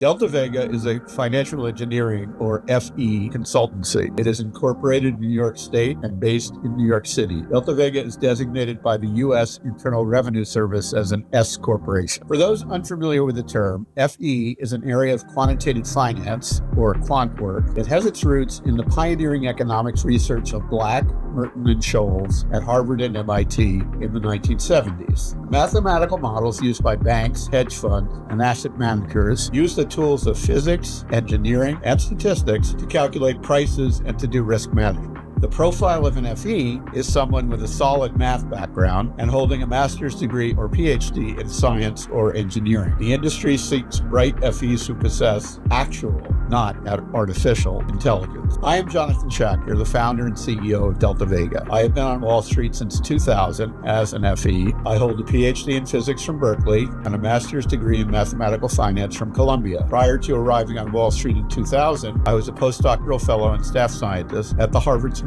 Delta Vega is a financial engineering, or FE, consultancy. It is incorporated in New York State and based in New York City. Delta Vega is designated by the U.S. Internal Revenue Service as an S corporation. For those unfamiliar with the term, FE is an area of quantitative finance, or quant work. It has its roots in the pioneering economics research of Black, Merton, and Scholes at Harvard and MIT in the 1970s. Mathematical models used by banks, hedge funds, and asset managers use the tools of physics, engineering, and statistics to calculate prices and to do risk management. The profile of an FE is someone with a solid math background and holding a master's degree or PhD in science or engineering. The industry seeks bright FEs who possess actual, not artificial, intelligence. I am Jonathan Schachter, the founder and CEO of Delta Vega. I have been on Wall Street since 2000 as an FE. I hold a PhD in physics from Berkeley and a master's degree in mathematical finance from Columbia. Prior to arriving on Wall Street in 2000, I was a postdoctoral fellow and staff scientist at the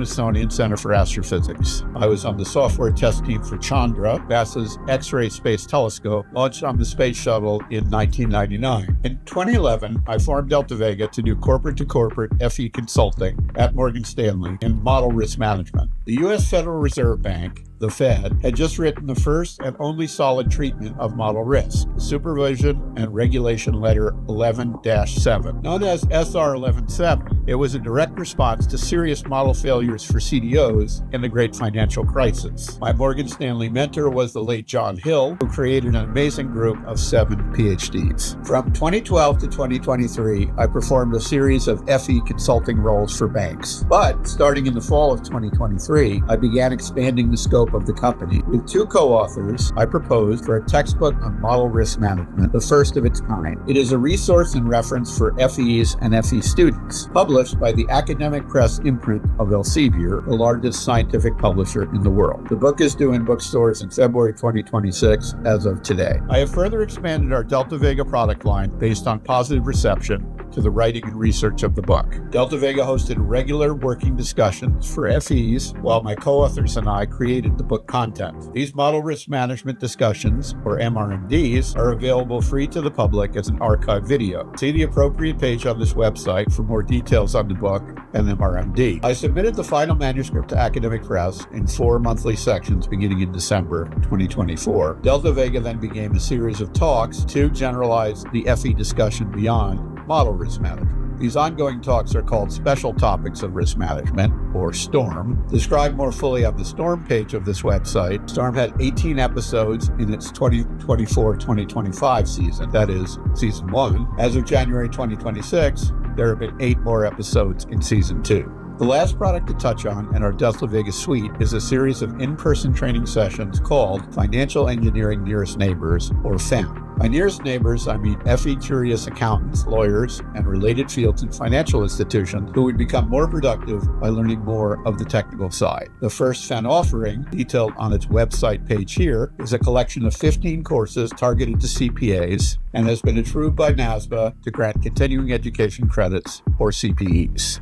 Smithsonian Center for Astrophysics. I was on the software test team for Chandra, NASA's X-ray space telescope, launched on the space shuttle in 1999. In 2011, I formed Delta Vega to do corporate-to-corporate FE consulting at Morgan Stanley in model risk management. The U.S. Federal Reserve Bank, the FED, had just written the first and only solid treatment of model risk, Supervision and Regulation Letter 11-7. Known as SR 11-7, it was a direct response to serious model failures for CDOs in the great financial crisis. My Morgan Stanley mentor was the late John Hill, who created an amazing group of 7 PhDs. From 2012 to 2023, I performed a series of FE consulting roles for banks. But starting in the fall of 2023, I began expanding the scope of the company. With 2 co-authors, I proposed for a textbook on model risk management, the first of its kind. It is a resource and reference for FEs and FE students, published by the academic press imprint of Elsevier, the largest scientific publisher in the world. The book is due in bookstores in February 2026 as of today. I have further expanded our Delta Vega product line based on positive reception to the writing and research of the book. Delta Vega hosted regular working discussions for FEs, while my co-authors and I created the book content. These model risk management discussions, or MRMDs, are available free to the public as an archive video. See the appropriate page on this website for more details on the book and MRMD. I submitted the final manuscript to academic press in 4 monthly sections beginning in December 2024. Delta Vega then became a series of talks to generalize the FE discussion beyond model risk management. These ongoing talks are called Special Topics of Risk Management, or STORM. Described more fully on the STORM page of this website, STORM had 18 episodes in its 2024-2025 season, that is, Season 1. As of January 2026, there have been 8 more episodes in Season 2. The last product to touch on in our Delta Vega suite is a series of in-person training sessions called Financial Engineering Nearest Neighbors, or FENN. By nearest neighbors, I mean FE-curious accountants, lawyers, and related fields in financial institutions who would become more productive by learning more of the technical side. The first FENN offering, detailed on its website page here, is a collection of 15 courses targeted to CPAs and has been approved by NASBA to grant continuing education credits, or CPEs.